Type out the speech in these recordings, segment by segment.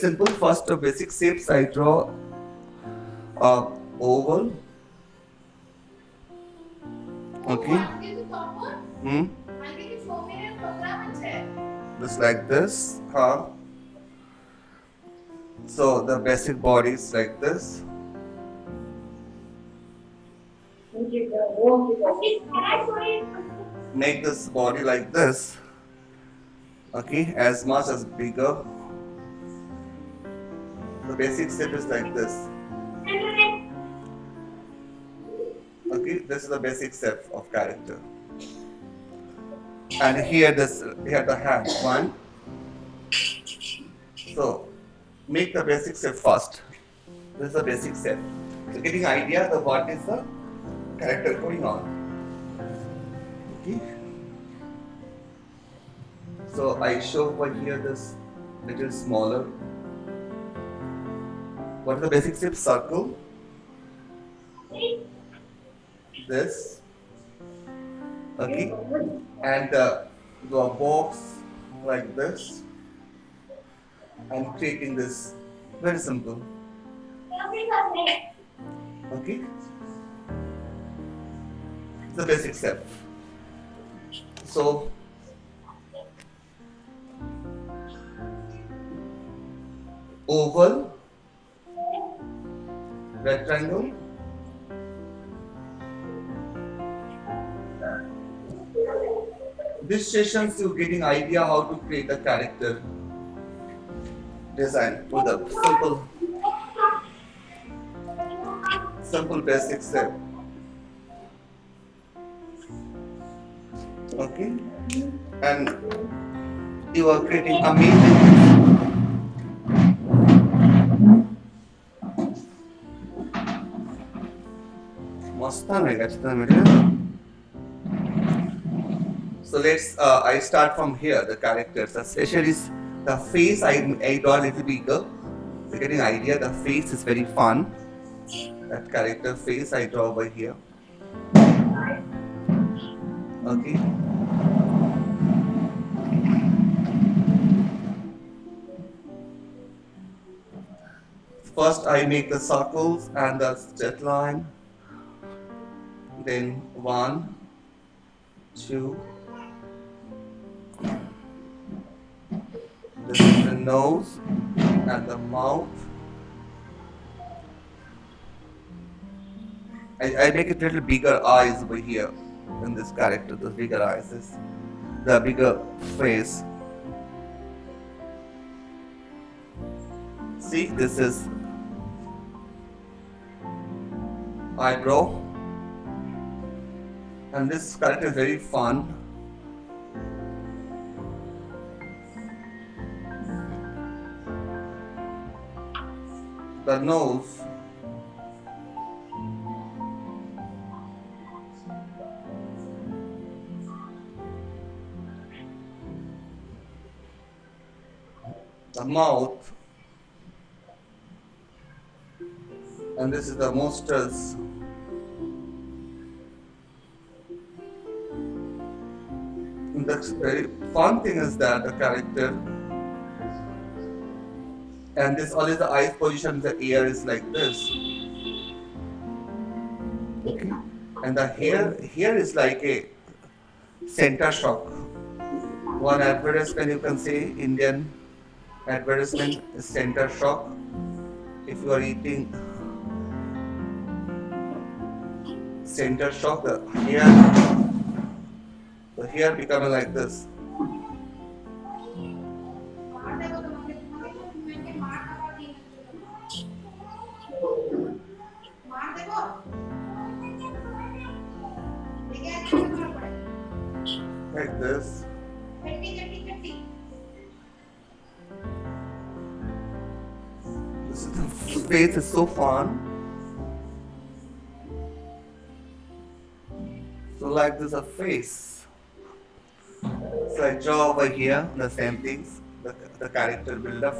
simple. First, the basic shapes I draw a oval. Okay. Hmm. Just like this. So the basic body is like this. Make this body like this. Okay, as much as bigger. The basic shape is like this. Okay, this is the basic shape of character. And here the hand. One. So make the basic shape first. This is the basic shape. So getting idea of what is the character going on. Okay. So I show over here this little smaller. What is the basic shape? Circle. This. Okay. And do a box like this. And creating this. Very simple. Okay. It's the basic step. So oval, rectangle, this sessions you getting idea how to create a character design with a simple basic step. Okay, and you are creating amazing. So let's I start from here. The characters, especially the face. I draw a little bigger. So getting idea. The face is very fun. That character face I draw over here. Okay. First I make the circles and the straight line. Then 1, 2. This is the nose and the mouth. I make it a little bigger eyes over here in this character. The bigger eyes is the bigger face. See, this is eyebrow. And this character is very fun. The nose. The mouth. And this is the monsters. And the very fun thing is that the character, and this always the eyes position, the ear is like this. Okay. And the hair is like a center shock. One advertisement you can say, Indian advertisement is center shock. If you are eating center shock, the hair becoming like this. Like this. This is the face is so fun. So like this a face. So I draw over here the same things, the character build up.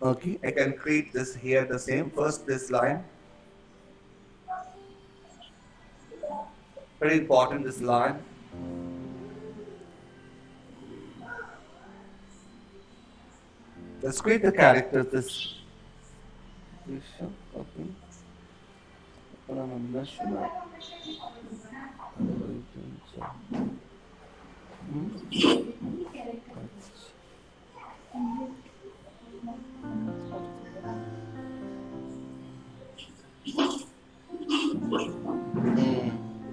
Okay, I can create this here the same. First, this line, very important. This line. Let's create the character. This. Okay.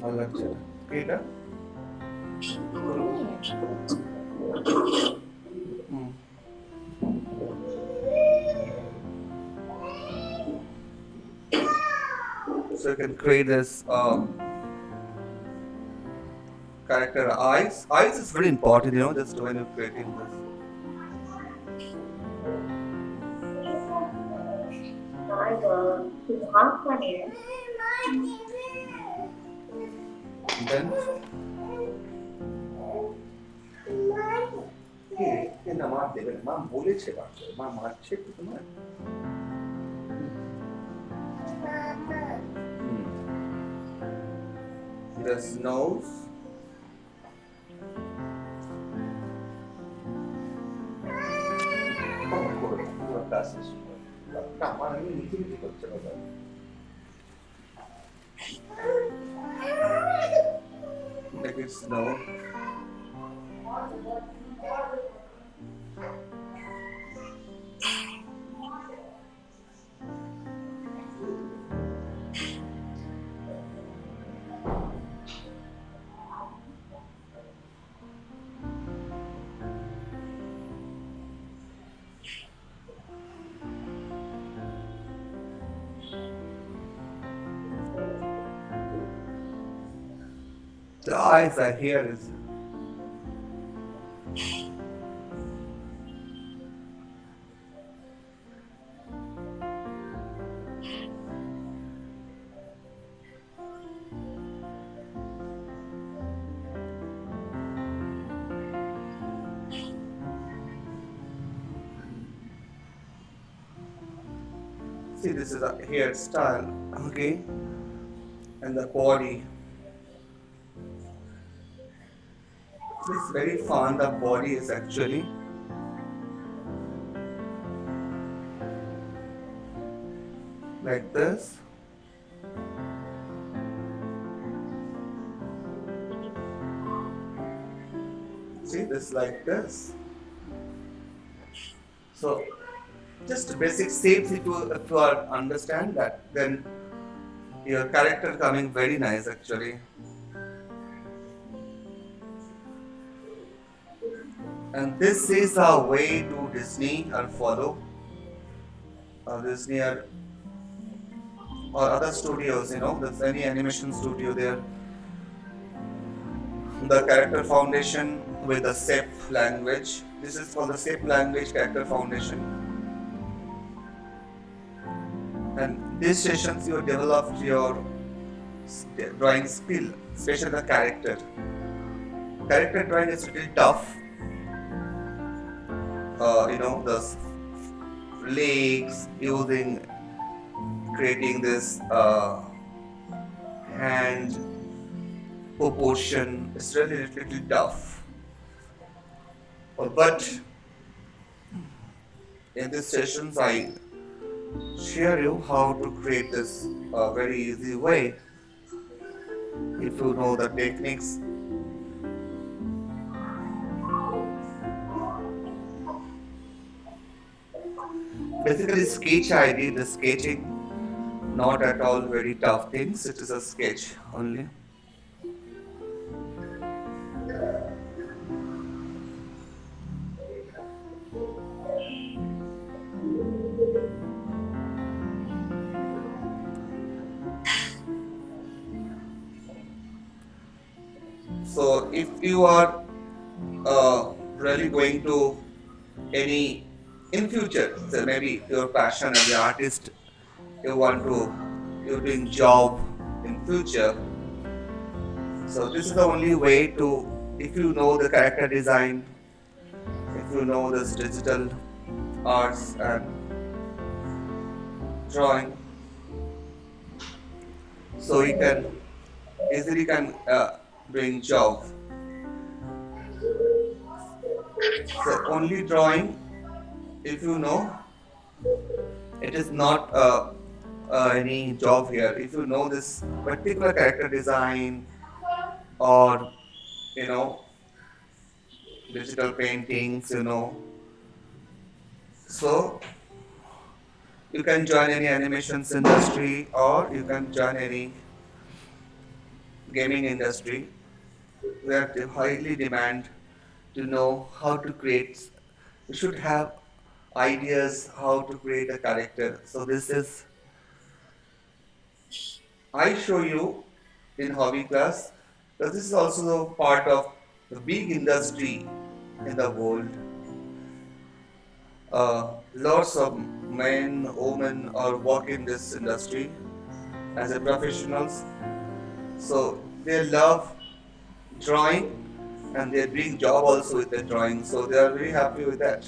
अलग चला केटा so you can create this character eyes. Eyes is very important, just when you're creating this. Then ये नमाज देवे मां बोले छे बात मां मार छे तुम्हें this nose like its nose. The eyes are here. Is see, this is a hairstyle, okay, and the body. It's very fun. The body is actually like this. See, this like this. So, just basic shapes. If you are understand that, then your character coming very nice actually. And this is a way to Disney or follow Disney or other studios, there's any animation studio there. The character foundation with the SAP language. This is called the SAP language character foundation. And these sessions you developed your drawing skill, especially the character. Character drawing is really tough. The legs, creating this hand proportion is really little tough. But in these sessions, I share you how to create this very easy way. If you know the techniques. Basically, sketch I did the sketching, not at all very tough things. It is a sketch only. So, if you are really going to any in future, so maybe your passion as an artist, you're doing job in future. So this is the only way to, if you know the character design, if you know this digital arts and drawing, so you can easily can doing job. So only drawing, if you know, it is not any job here. If you know this particular character design or you know digital paintings, so you can join any animations industry or you can join any gaming industry where they highly demand to know how to create. You should have ideas how to create a character. So this is I show you in hobby class because this is also the part of the big industry in the world. Lots of men, women are work in this industry as a professionals. So they love drawing and they're doing job also with the drawing. So they are very happy with that.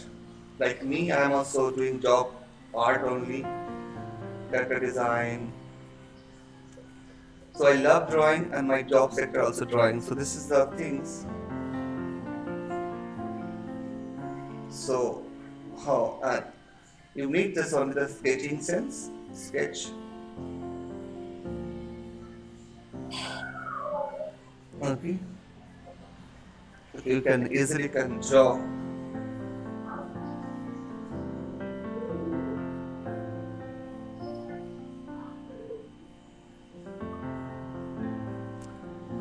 Like me, I'm also doing job art only, character design. So I love drawing and my job sector also drawing. So this is the things. So how you need this on the sketching sense, sketch. Okay. You can easily can draw.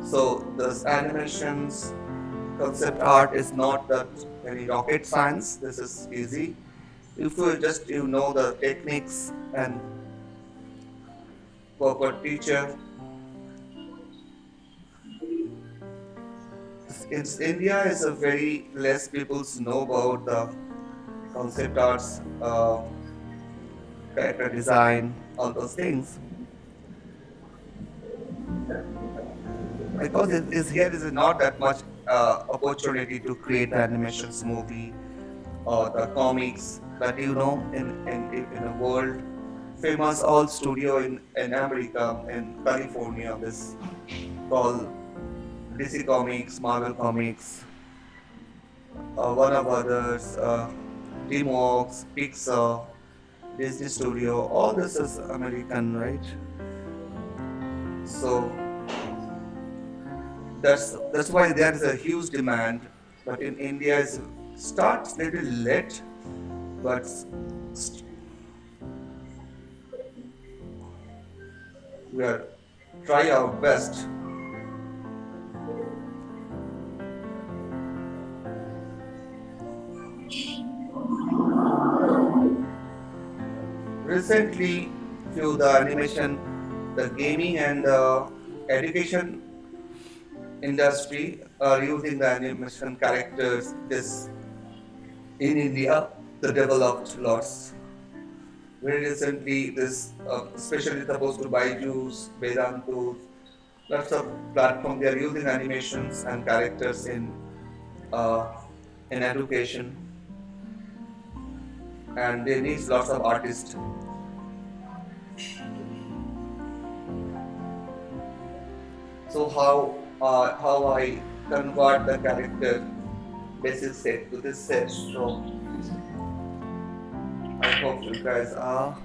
So this animations, concept art is not that any rocket science. This is easy. If you just know the techniques and proper teacher. In India is a very less people know about the concept arts, character design, all those things. Because it is here is not that much opportunity to create the animations movie or the comics, but in the world famous all studio in America in California this called DC Comics, Marvel Comics, one of others, DreamWorks, Pixar, Disney Studio, all this is American, right? So that's why there is a huge demand, but in India it starts little late, but we are try our best. Recently, through the animation, the gaming and the education industry are using the animation characters. This in India, the developed lots. Very recently, this especially supposed to Byju's, Vedantu, lots of platform they are using animations and characters uh, in education, and they need lots of artists. So how I convert the character basic set to this set. So I hope you guys are